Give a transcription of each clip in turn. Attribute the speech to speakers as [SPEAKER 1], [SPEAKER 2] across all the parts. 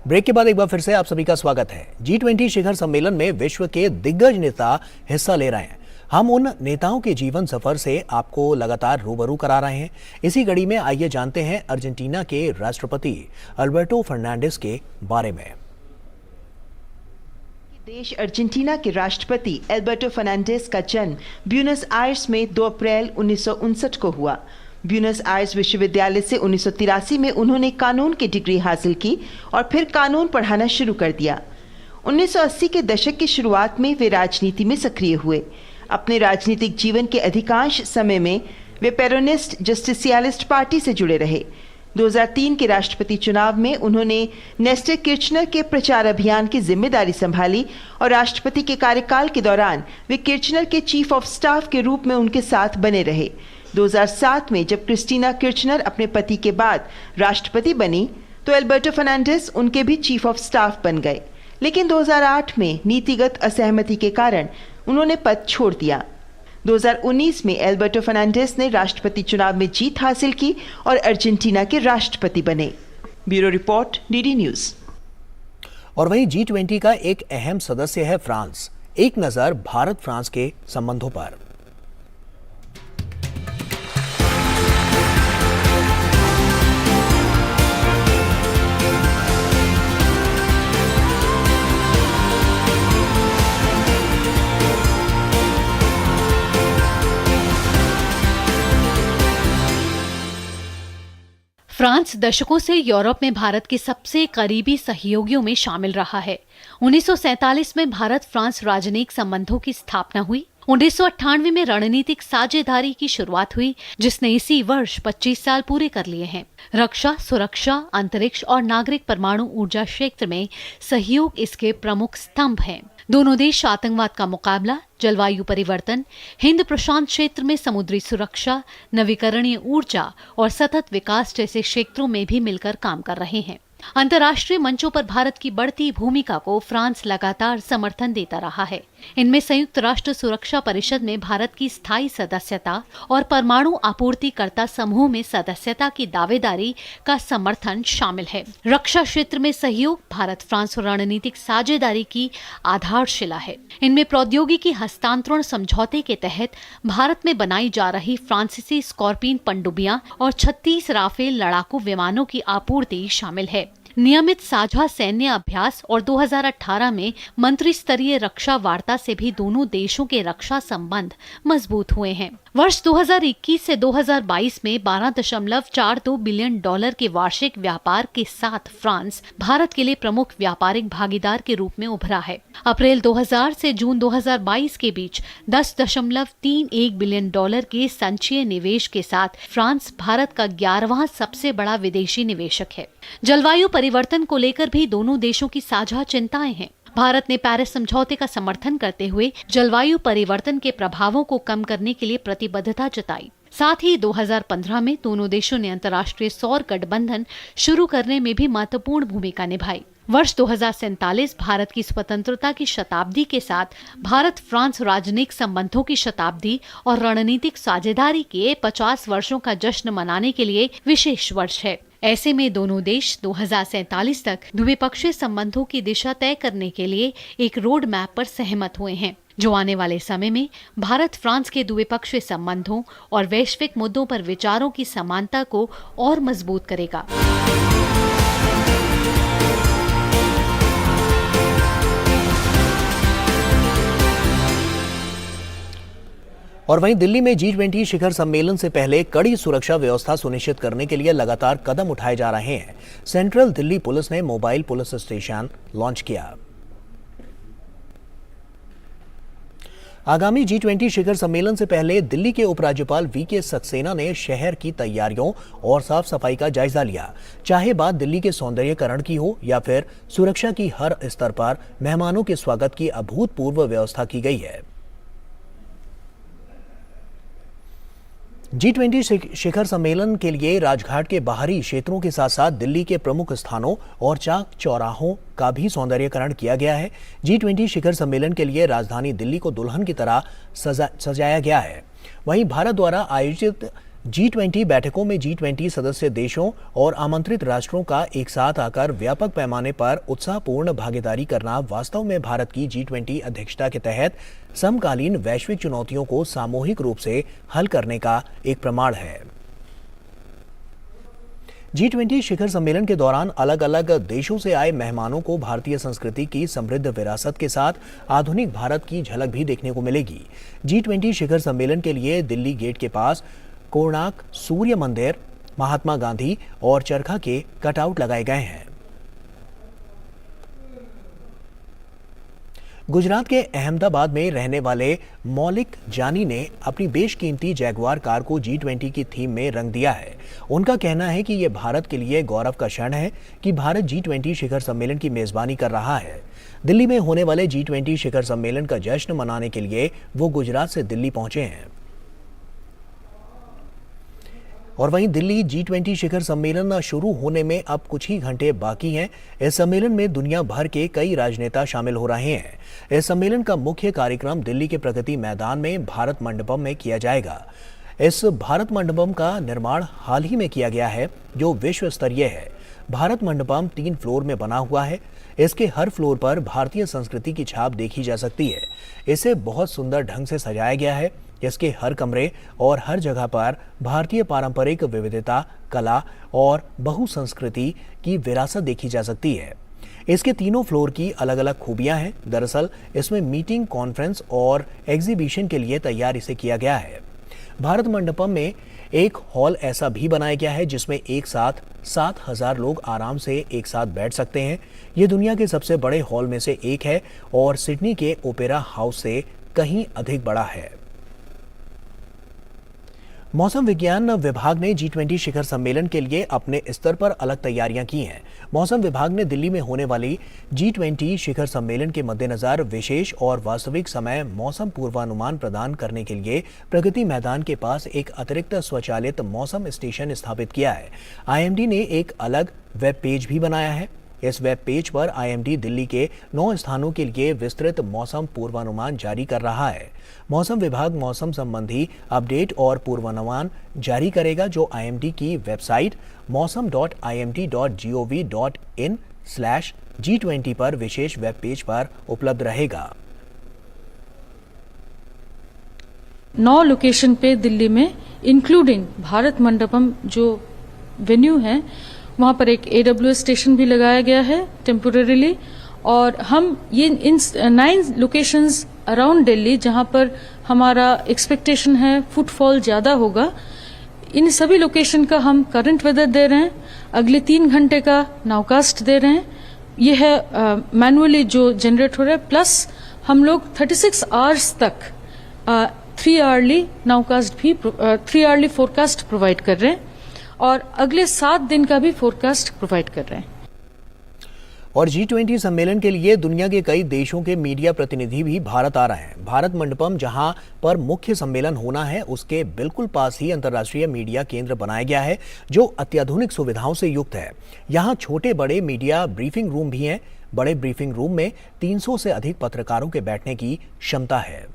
[SPEAKER 1] Break के बाद एक बार फिर से आप सभी का स्वागत है। G20 शिखर सम्मेलन में विश्व के दिग्गज नेता हिस्सा ले रहे हैं। हम उन नेताओं के जीवन सफर से आपको लगातार रूबरू करा रहे हैं। इसी कड़ी में आइए जानते हैं अर्जेंटीना के राष्ट्रपति अल्बर्टो फर्नांडिस के बारे में।
[SPEAKER 2] देश अर्जेंटीना के राष्ट्रपति अल्बर्टो फर्नांडिस का जन्म ब्यूनस आयर्स में 2 अप्रैल 1959 को हुआ। ब्यूनस आयर्स विश्वविद्यालय से 1983 में उन्होंने कानून की डिग्री हासिल की और फिर कानून पढ़ाना शुरू कर दिया। 1980 के दशक की शुरुआत में वे राजनीति में सक्रिय हुए। अपने राजनीतिक जीवन के अधिकांश समय में वे पेरोनिस्ट जस्टिसियालिस्ट पार्टी से जुड़े रहे। 2003 के राष्ट्रपति चुनाव में उन्होंने नेस्टर किर्चनर के प्रचार अभियान की जिम्मेदारी संभाली और राष्ट्रपति के कार्यकाल के दौरान वे किर्चनर के चीफ ऑफ स्टाफ के रूप में उनके साथ बने रहे। 2007 में जब क्रिस्टीना किर्चनर अपने पति के बाद राष्ट्रपति बनी तो अल्बर्टो फर्नांडिस उनके भी चीफ ऑफ स्टाफ बन गए, लेकिन 2008 में नीतिगत असहमति के कारण उन्होंने पद छोड़ दिया। 2019 में अल्बर्टो फर्नांडिस ने राष्ट्रपति चुनाव में जीत हासिल की और अर्जेंटीना के राष्ट्रपति बने। Bureau report, DD news.
[SPEAKER 1] और वहीं G20 का एक अहम सदस्य है फ्रांस। एक नजर भारत फ्रांस के संबंधों पर।
[SPEAKER 3] फ्रांस दशकों से यूरोप में भारत के सबसे करीबी सहयोगियों में शामिल रहा है। 1947 में भारत फ्रांस राजनयिक संबंधों की स्थापना हुई। 1998 में रणनीतिक साझेदारी की शुरुआत हुई, जिसने इसी वर्ष 25 साल पूरे कर लिए हैं। रक्षा, सुरक्षा, अंतरिक्ष और नागरिक परमाणु ऊर्जा क्षेत्र में सहयोग इसके प्रमुख स्तंभ हैं। दोनों देश आतंकवाद का मुकाबला, जलवायु परिवर्तन, हिंद प्रशांत क्षेत्र में समुद्री सुरक्षा, नवीकरणीय ऊर्जा और सतत विकास जैसे क्षेत्रों में भी मिलकर काम कर रहे हैं। अंतर्राष्ट्रीय मंचों पर भारत की बढ़ती भूमिका को फ्रांस लगातार समर्थन देता रहा है। इनमें संयुक्त राष्ट्र सुरक्षा परिषद में भारत की स्थायी सदस्यता और परमाणु आपूर्तिकर्ता समूह में सदस्यता की दावेदारी का समर्थन शामिल है। रक्षा क्षेत्र में सहयोग भारत फ्रांस रणनीतिक साझेदारी की आधारशिला है। इनमें प्रौद्योगिकी हस्तांतरण समझौते के तहत भारत में बनाई जा रही फ्रांसीसी स्कॉर्पियन पनडुब्बियां और 36 राफेल लड़ाकू विमानों की आपूर्ति शामिल है। नियमित साझा सैन्य अभ्यास और 2018 में मंत्री स्तरीय रक्षा वार्ता से भी दोनों देशों के रक्षा संबंध मजबूत हुए हैं। वर्ष 2021 से 2022 में $12.42 बिलियन के वार्षिक व्यापार के साथ फ्रांस भारत के लिए प्रमुख व्यापारिक भागीदार के रूप में उभरा है। अप्रैल 2000 से जून 2022 के बीच $10.31 बिलियन के संचयी निवेश के साथ फ्रांस भारत का 11वां सबसे बड़ा विदेशी निवेशक है। जलवायु परिवर्तन को लेकर भी दोनों देशों की साझा चिंताएं हैं। भारत ने पेरिस समझौते का समर्थन करते हुए जलवायु परिवर्तन के प्रभावों को कम करने के लिए प्रतिबद्धता जताई। साथ ही 2015 में दोनों देशों ने अंतर्राष्ट्रीय सौर गठबंधन शुरू करने में भी महत्वपूर्ण भूमिका निभाई। वर्ष 2047 भारत की स्वतंत्रता की शताब्दी के साथ भारत फ्रांस राजनयिक संबंधों की शताब्दी और रणनीतिक साझेदारी के 50 वर्षों का जश्न मनाने के लिए विशेष वर्ष है। ऐसे में दोनों देश 2047 तक द्विपक्षीय संबंधों की दिशा तय करने के लिए एक रोड मैप पर सहमत हुए हैं, जो आने वाले समय में भारत फ्रांस के द्विपक्षीय संबंधों और वैश्विक मुद्दों पर विचारों की समानता को और मजबूत करेगा।
[SPEAKER 1] और वहीं दिल्ली में G20 शिखर सम्मेलन से पहले कड़ी सुरक्षा व्यवस्था सुनिश्चित करने के लिए लगातार कदम उठाए जा रहे हैं। सेंट्रल दिल्ली पुलिस ने मोबाइल पुलिस स्टेशन लॉन्च किया। आगामी G20 शिखर सम्मेलन से पहले दिल्ली के उपराज्यपाल VK सक्सेना ने शहर की तैयारियों और साफ सफाई का जायजा लिया। चाहे बात दिल्ली के सौंदर्यीकरण की हो या फिर सुरक्षा की, हर स्तर पर मेहमानों के स्वागत की अभूतपूर्व व्यवस्था की गई है। G20 शिखर सम्मेलन के लिए राजघाट के बाहरी क्षेत्रों के साथ साथ दिल्ली के प्रमुख स्थानों और चाक चौराहों का भी सौंदर्यीकरण किया गया है। G20 शिखर सम्मेलन के लिए राजधानी दिल्ली को दुल्हन की तरह सजाया गया है। वहीं भारत द्वारा आयोजित G20 बैठकों में G20 सदस्य देशों और आमंत्रित राष्ट्रों का एक साथ आकर व्यापक पैमाने पर उत्साहपूर्ण भागीदारी करना वास्तव में भारत की G20 अध्यक्षता के तहत समकालीन वैश्विक चुनौतियों को सामूहिक रूप से हल करने का एक प्रमाण है। G20 शिखर सम्मेलन के दौरान अलग अलग देशों से आए मेहमानों को भारतीय संस्कृति की समृद्ध विरासत के साथ आधुनिक भारत की झलक भी देखने को मिलेगी। G20 शिखर सम्मेलन के लिए दिल्ली गेट के पास कोणार्क सूर्य मंदिर, महात्मा गांधी और चरखा के कटआउट लगाए गए हैं। गुजरात के अहमदाबाद में रहने वाले मौलिक जानी ने अपनी बेशकीमती जैगुआर कार को G20 की थीम में रंग दिया है। उनका कहना है कि यह भारत के लिए गौरव का क्षण है कि भारत G20 शिखर सम्मेलन की मेजबानी कर रहा है। दिल्ली में होने वाले G20 शिखर सम्मेलन का जश्न मनाने के लिए वो गुजरात से दिल्ली पहुंचे हैं। और वहीं दिल्ली G20 शिखर सम्मेलन शुरू होने में अब कुछ ही घंटे बाकी हैं। इस सम्मेलन में दुनिया भर के कई राजनेता शामिल हो रहे हैं। इस सम्मेलन का मुख्य कार्यक्रम दिल्ली के प्रगति मैदान में भारत मंडपम में किया जाएगा। इस भारत मंडपम का निर्माण हाल ही में किया गया है, जो विश्व स्तरीय है। भारत मंडपम 3 फ्लोर में बना हुआ है। इसके हर फ्लोर पर भारतीय संस्कृति की छाप देखी जा सकती है। इसे बहुत सुंदर ढंग से सजाया गया है। इसके हर कमरे और हर जगह पर भारतीय पारंपरिक विविधता, कला और बहुसंस्कृति की विरासत देखी जा सकती है। इसके तीनों फ्लोर की अलग अलग खूबियां हैं। दरअसल इसमें मीटिंग, कॉन्फ्रेंस और एग्जीबिशन के लिए तैयार इसे किया गया है। भारत मंडपम में एक हॉल ऐसा भी बनाया गया है जिसमें एक साथ 7,000 लोग आराम से एक साथ बैठ सकते हैं। ये दुनिया के सबसे बड़े हॉल में से एक है और सिडनी के ओपेरा हाउस से कहीं अधिक बड़ा है। मौसम विज्ञान विभाग ने G20 शिखर सम्मेलन के लिए अपने स्तर पर अलग तैयारियां की हैं। मौसम विभाग ने दिल्ली में होने वाली G20 शिखर सम्मेलन के मद्देनजर विशेष और वास्तविक समय मौसम पूर्वानुमान प्रदान करने के लिए प्रगति मैदान के पास एक अतिरिक्त स्वचालित मौसम स्टेशन स्थापित किया है। IMD ने एक अलग वेब पेज भी बनाया है। इस वेब पेज पर IMD दिल्ली के 9 स्थानों के लिए विस्तृत मौसम पूर्वानुमान जारी कर रहा है। मौसम विभाग मौसम संबंधी अपडेट और पूर्वानुमान जारी करेगा, जो IMD की वेबसाइट mausam.imd.gov.in/G20 पर विशेष वेब पेज पर उपलब्ध रहेगा।
[SPEAKER 4] 9 लोकेशन पे दिल्ली में इंक्लूडिंग भारत मंडपम जो वेन्यू है, वहाँ पर एक AWS स्टेशन भी लगाया गया है टेम्पोरेरीली। और हम ये इन 9 लोकेशंस अराउंड दिल्ली जहाँ पर हमारा एक्सपेक्टेशन है फुटफॉल ज़्यादा होगा, इन सभी लोकेशन का हम करंट वेदर दे रहे हैं। अगले 3 घंटे का नाउकास्ट दे रहे हैं। ये है मैनुअली जो जनरेट हो रहा है, प्लस हम लोग 36 आवर्स तक 3 आवरली नाउकास्ट भी 3 आवरली फोरकास्ट प्रोवाइड कर रहे हैं और अगले 7 दिन का भी फोरकास्ट प्रोवाइड कर रहे हैं।
[SPEAKER 1] और G20 सम्मेलन के लिए दुनिया के कई देशों के मीडिया प्रतिनिधि भी भारत आ रहे हैं। भारत मंडपम जहां पर मुख्य सम्मेलन होना है, उसके बिल्कुल पास ही अंतर्राष्ट्रीय मीडिया केंद्र बनाया गया है, जो अत्याधुनिक सुविधाओं से युक्त है। यहां छोटे बड़े मीडिया ब्रीफिंग रूम भी हैं। बड़े ब्रीफिंग रूम में 300 से अधिक पत्रकारों के बैठने की क्षमता है।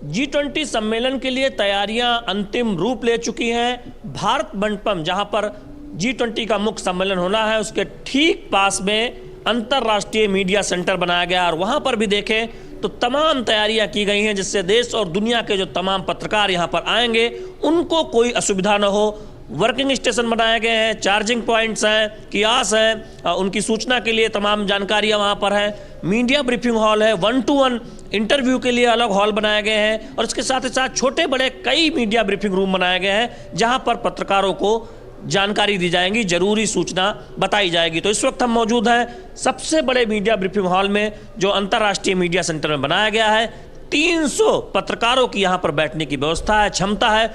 [SPEAKER 5] G20 सम्मेलन के लिए तैयारियां अंतिम रूप ले चुकी हैं। भारत मंडपम जहां पर G20 का मुख्य सम्मेलन होना है, उसके ठीक पास में अंतर्राष्ट्रीय मीडिया सेंटर बनाया गया और वहां पर भी देखें तो तमाम तैयारियां की गई हैं, जिससे देश और दुनिया के जो तमाम पत्रकार यहां पर आएंगे उनको कोई असुविधा न हो। वर्किंग स्टेशन बनाए गए हैं, चार्जिंग पॉइंट्स हैं, कियास हैं, उनकी सूचना के लिए तमाम जानकारियां वहां पर है। मीडिया ब्रीफिंग हॉल है, 1-to-1 इंटरव्यू के लिए अलग हॉल बनाए गए हैं और इसके साथ ही साथ छोटे बड़े कई मीडिया ब्रीफिंग रूम बनाए गए हैं, जहां पर पत्रकारों को जानकारी दी जाएगी, जरूरी सूचना बताई जाएगी। तो इस वक्त हम मौजूद हैं सबसे बड़े मीडिया ब्रीफिंग हॉल में, जो अंतर्राष्ट्रीय मीडिया सेंटर में बनाया गया है। 300 पत्रकारों की यहां पर बैठने की व्यवस्था है, क्षमता है।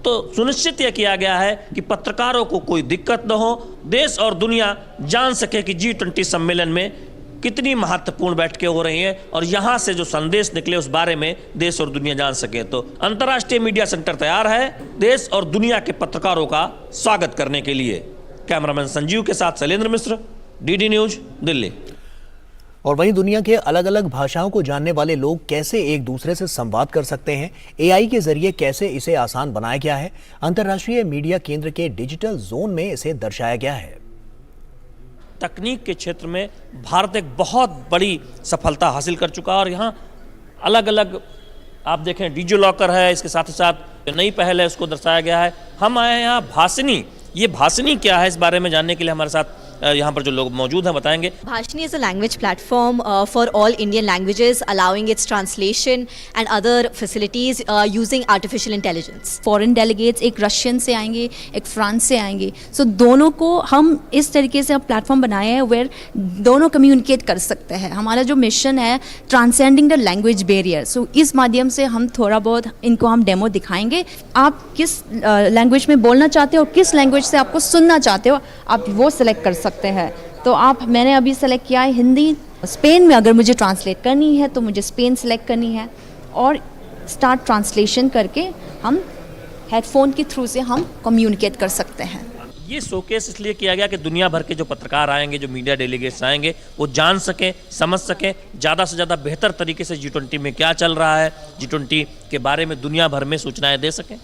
[SPEAKER 5] तो सुनिश्चित यह किया गया है कि पत्रकारों को कोई दिक्कत न हो, देश और दुनिया जान सके कि G20 सम्मेलन में कितनी महत्वपूर्ण बैठकें हो रही हैं और यहां से जो संदेश निकले उस बारे में देश और दुनिया जान सके। तो अंतर्राष्ट्रीय मीडिया सेंटर तैयार है देश और दुनिया के पत्रकारों का स्वागत करने के लिए। कैमरामैन संजीव के साथ शैलेंद्र मिश्र, DD न्यूज, दिल्ली।
[SPEAKER 1] और वहीं दुनिया के अलग अलग भाषाओं को जानने वाले लोग कैसे एक दूसरे से संवाद कर सकते हैं, एआई के जरिए कैसे इसे आसान बनाया गया है, अंतर्राष्ट्रीय मीडिया केंद्र के डिजिटल जोन में इसे दर्शाया गया है।
[SPEAKER 5] तकनीक के क्षेत्र में भारत एक बहुत बड़ी सफलता हासिल कर चुका है और यहाँ अलग अलग आप देखें डिजी लॉकर है, इसके साथ ही साथ जो नई पहल है उसको दर्शाया गया है। हम आए हैं यहाँ भाषिनी। ये भाषिनी क्या है, इस बारे में जानने के लिए हमारे साथ यहाँ पर जो लोग मौजूद हैं बताएंगे।
[SPEAKER 6] Bhashini is a language platform for all Indian languages, allowing its translation and other facilities using artificial intelligence.
[SPEAKER 7] Foreign delegates एक रशियन से आएंगे, एक फ्रांस से आएंगे, सो दोनों को हम इस तरीके से प्लेटफॉर्म बनाए हैं वेयर दोनों कम्युनिकेट कर सकते हैं। हमारा जो मिशन है ट्रांसेंडिंग द लैंग्वेज बैरियर, सो इस माध्यम से हम थोड़ा बहुत इनको हम डेमो दिखाएंगे। आप किस लैंग्वेज में बोलना चाहते हो और किस लैंग्वेज से आपको सुनना चाहते हो, आप वो सिलेक्ट कर सकते हैं। तो मैंने अभी सेलेक्ट किया है हिंदी। स्पेन में अगर मुझे ट्रांसलेट करनी है तो मुझे स्पेन सेलेक्ट करनी है और स्टार्ट ट्रांसलेशन करके हम हेडफोन के थ्रू से हम कम्युनिकेट कर सकते हैं।
[SPEAKER 5] ये शोकेस इसलिए किया गया कि दुनिया भर के जो पत्रकार आएंगे, जो मीडिया डेलीगेट्स आएंगे, वो जान सकें, समझ सकें ज़्यादा से ज़्यादा बेहतर तरीके से G20 में क्या चल रहा है, G20 के बारे में दुनिया भर में सूचनाएं दे सकें।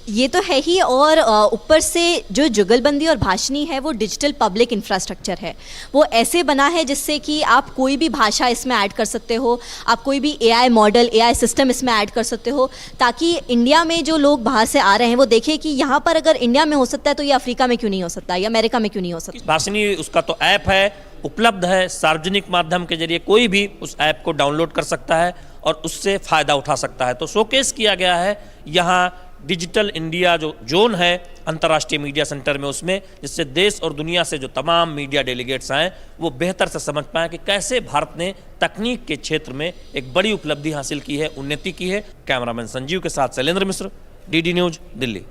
[SPEAKER 6] ये तो है ही, और ऊपर से जो जुगलबंदी और भाषिनी है वो डिजिटल पब्लिक इंफ्रास्ट्रक्चर है। वो ऐसे बना है जिससे कि आप कोई भी भाषा इसमें ऐड कर सकते हो, आप कोई भी एआई मॉडल, एआई सिस्टम इसमें ऐड कर सकते हो, ताकि इंडिया में जो लोग बाहर से आ रहे हैं वो देखें कि यहाँ पर अगर इंडिया में हो सकता है तो ये अफ्रीका में क्यों नहीं हो सकता या अमेरिका में क्यों नहीं हो सकता।
[SPEAKER 5] भाषिनी उसका तो ऐप है, उपलब्ध है, सार्वजनिक माध्यम के जरिए कोई भी उस ऐप को डाउनलोड कर सकता है और उससे फ़ायदा उठा सकता है। तो शोकेस किया गया है यहाँ डिजिटल इंडिया जो जोन है अंतर्राष्ट्रीय मीडिया सेंटर में, उसमें जिससे देश और दुनिया से जो तमाम मीडिया डेलीगेट्स आए वो बेहतर से समझ पाएँ कि कैसे भारत ने तकनीक के क्षेत्र में एक बड़ी उपलब्धि हासिल की है, उन्नति की है। कैमरामैन संजीव के साथ शैलेंद्र मिश्र, डीडी न्यूज, दिल्ली।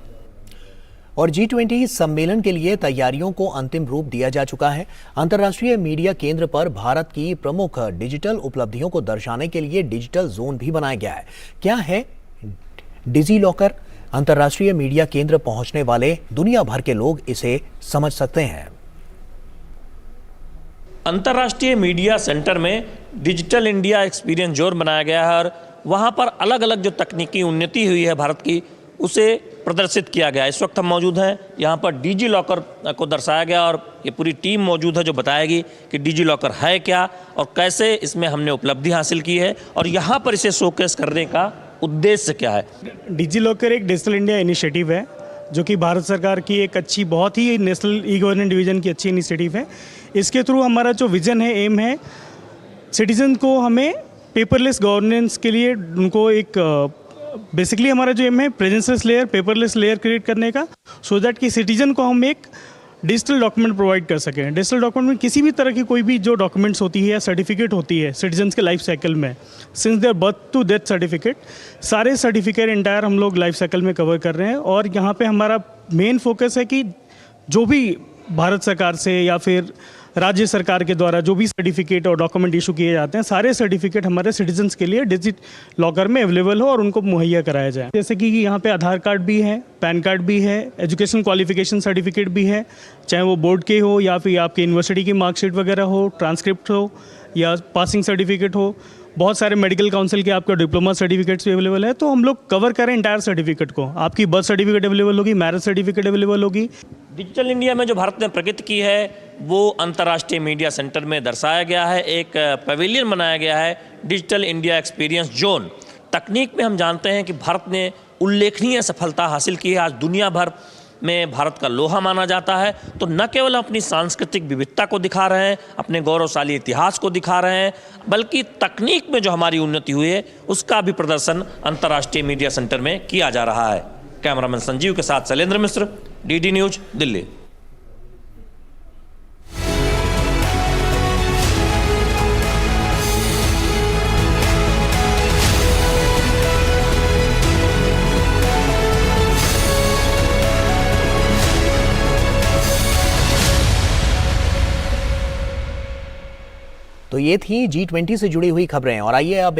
[SPEAKER 1] और G20 सम्मेलन के लिए तैयारियों को अंतिम रूप दिया जा चुका है। अंतर्राष्ट्रीय मीडिया केंद्र पर भारत की प्रमुख डिजिटल उपलब्धियों को दर्शाने के लिए डिजिटल जोन भी बनाया गया है। क्या है डिजी लॉकर? अंतर्राष्ट्रीय मीडिया केंद्र पहुंचने वाले दुनिया भर के लोग इसे समझ सकते हैं।
[SPEAKER 5] अंतर्राष्ट्रीय मीडिया सेंटर में डिजिटल इंडिया एक्सपीरियंस जोन बनाया गया है और वहाँ पर अलग अलग जो तकनीकी उन्नति हुई है भारत की, उसे प्रदर्शित किया गया। इस वक्त हम मौजूद हैं यहाँ पर डिजी लॉकर को दर्शाया गया और ये पूरी टीम मौजूद है जो बताएगी कि डिजी लॉकर है क्या और कैसे इसमें हमने उपलब्धि हासिल की है और यहाँ पर इसे शोकेस करने का उद्देश्य क्या है।
[SPEAKER 8] डिजी लॉकर एक डिजिटल इंडिया इनिशिएटिव है जो कि भारत सरकार की एक अच्छी, बहुत ही नेशनल ई गवर्नेंस डिवीजन की अच्छी इनिशिएटिव है। इसके थ्रू हमारा जो विजन है, एम है, सिटीजन को हमें पेपरलेस गवर्नेंस के लिए उनको एक बेसिकली हमारा जो एम है प्रेजेंसलेस लेयर, पेपरलेस लेयर क्रिएट करने का, सो दैट कि सिटीजन को हम एक डिजिटल डॉक्यूमेंट प्रोवाइड कर सकें। डिजिटल डॉक्यूमेंट में किसी भी तरह की कोई भी जो डॉक्यूमेंट्स होती है या सर्टिफिकेट होती है सिटीजन्स के लाइफ साइकिल में, since their birth to death certificate, सारे सर्टिफिकेट इंटायर हम लोग लाइफ साइकिल में कवर कर रहे हैं। और यहाँ पे हमारा मेन फोकस है कि जो भी भारत सरकार से या फिर राज्य सरकार के द्वारा जो भी सर्टिफिकेट और डॉक्यूमेंट इशू किए जाते हैं, सारे सर्टिफिकेट हमारे सिटीजन्स के लिए डिजिट लॉकर में अवेलेबल हो और उनको मुहैया कराया जाए। जैसे कि यहाँ पे आधार कार्ड भी है, पैन कार्ड भी है, एजुकेशन क्वालिफिकेशन सर्टिफिकेट भी है, चाहे वो बोर्ड के हो या फिर आपके यूनिवर्सिटी की मार्कशीट वगैरह हो, ट्रांसक्रिप्ट हो या पासिंग सर्टिफिकेट हो, बहुत सारे मेडिकल काउंसिल के आपका डिप्लोमा सर्टिफिकेट्स भी अवेलेबल है। तो हम लोग कवर करें इंटायर सर्टिफिकेट को। आपकी बर्थ सर्टिफिकेट अवेलेबल होगी, मैरिज सर्टिफिकेट अवेलेबल होगी।
[SPEAKER 5] डिजिटल इंडिया में जो भारत ने प्रगति की है वो अंतर्राष्ट्रीय मीडिया सेंटर में दर्शाया गया है। एक पवेलियन बनाया गया है, डिजिटल इंडिया एक्सपीरियंस जोन। तकनीक में हम जानते हैं कि भारत ने उल्लेखनीय सफलता हासिल की है। आज दुनिया भर में भारत का लोहा माना जाता है। तो न केवल अपनी सांस्कृतिक विविधता को दिखा रहे हैं, अपने गौरवशाली इतिहास को दिखा रहे हैं, बल्कि तकनीक में जो हमारी उन्नति हुई है उसका भी प्रदर्शन अंतर्राष्ट्रीय मीडिया सेंटर में किया जा रहा है। कैमरामैन संजीव के साथ शैलेंद्र मिश्र, डीडी न्यूज, दिल्ली।
[SPEAKER 1] तो ये थी G20 से जुड़ी हुई खबरें और आइए अब एक